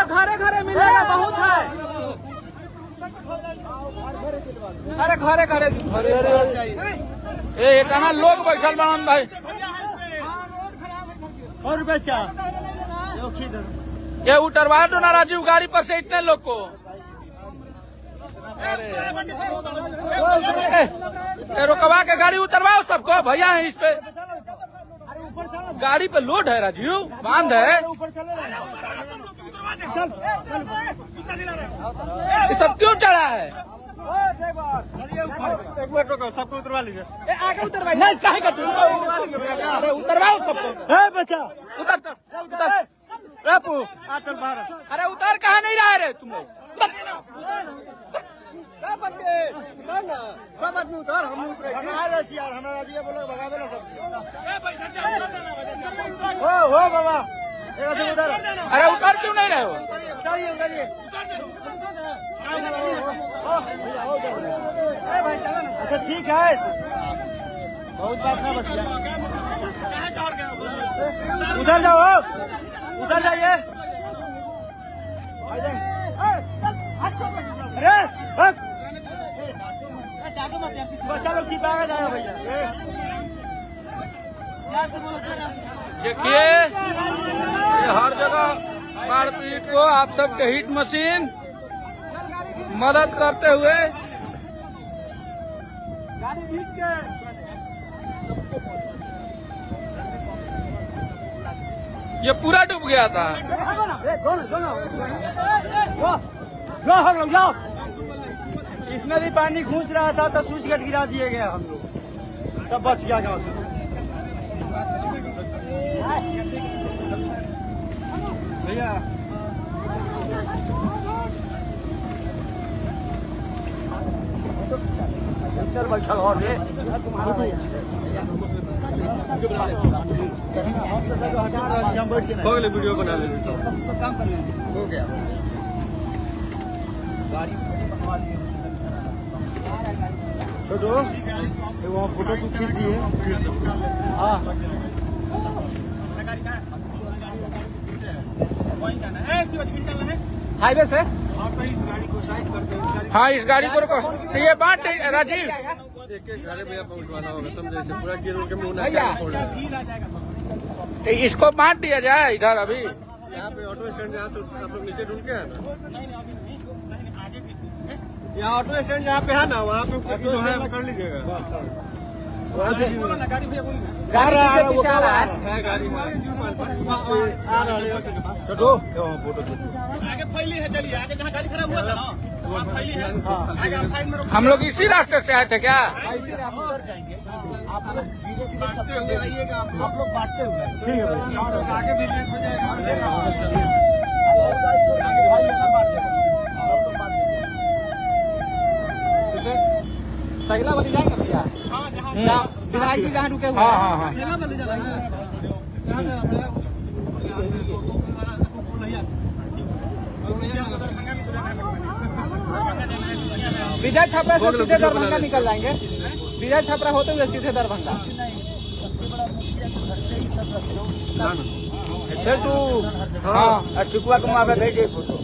घरे घरे मिलेगा, बहुत है। अरे घरे घरे कहाँ लोग बैठल बनन भाई। और बच्चा ये उतरवा दो ना राजीव गाड़ी पर से इतने लोग को। रुकवा के गाड़ी उतरवाओ सबको भैया है इस पे। गाड़ी पे लोड है राजीव, बांध है। ये सब क्यों चढ़ा है? एक मिनट रुको, सबको उतरवा लीजिए। आगे उतरवाई नहीं, काहे का अरे उतरवाओ सबको। बच्चा उतर उतर बापू आ चल बाहर। अरे उतर कहाँ नहीं रहा रे तुम लोग? सब आदमी उतर, हम उतरेंगे। यार हमारा दिया बोलो भगावे ना सब। हो बाबा उधर। अरे उतर क्यों नहीं रहे हो? उतारिए उतारिए। अच्छा ठीक है, बहुत बात ना बचिया। उधर जाओ, उधर जाइए। अरे बच्चा लोग चिपका जाएगा भैया। देखिए ये हर जगह मारपीट को आप सबके हिट मशीन मदद करते हुए ये पूरा डूब गया था। जाओ, इसमें भी पानी घुस रहा था तो स्विच गेट गिरा दिए गए हम लोग, तब बच गया गाँव से। भैया चल बैठा और हो गए, वीडियो बना ले, सब काम कर लेंगे, हो गया। गाड़ी छोटो वहाँ फोटो तो खींच दिए। हाँ हाईवे से। इस गाड़ी को साइड करते हैं। हाँ इस गाड़ी को रुको। तो ये बात राजीव एक एक घरे में पहुँचवाना होगा, समझे से पूरा गिर के मुँह तो इसको बांट दिया जाए इधर। अभी यहाँ पे ऑटो स्टैंड, यहाँ से आप लोग नीचे ढूंढ के है ना, यहाँ ऑटो स्टैंड जहाँ पे है ना, वहाँ पे ऑटो स्टैंड कर लीजिएगा। गाड़ी छोटो फोटो आगे फैली है, चलिए आगे जहाँ गाड़ी खराब हुआ था ना वहाँ फैली है। आगे आप साइड में हम लोग इसी रास्ते से आए थे क्या? इसी रास्ते पर जाएंगे। आप लोग धीरे धीरे सबके हुए आइएगा, आप लोग बांटते हुए। ठीक है भाई, आगे भी लेट हो जाएगा। सगला बनी जाएंगे भैया। विधायक जी जहाँ रुके हुए। हाँ हाँ हाँ विजय छपरा से सीधे दरभंगा निकल जाएंगे। विजय छपरा होते हुए सीधे दरभंगा। हाँ चुकवा को मावे भेजे फोटो।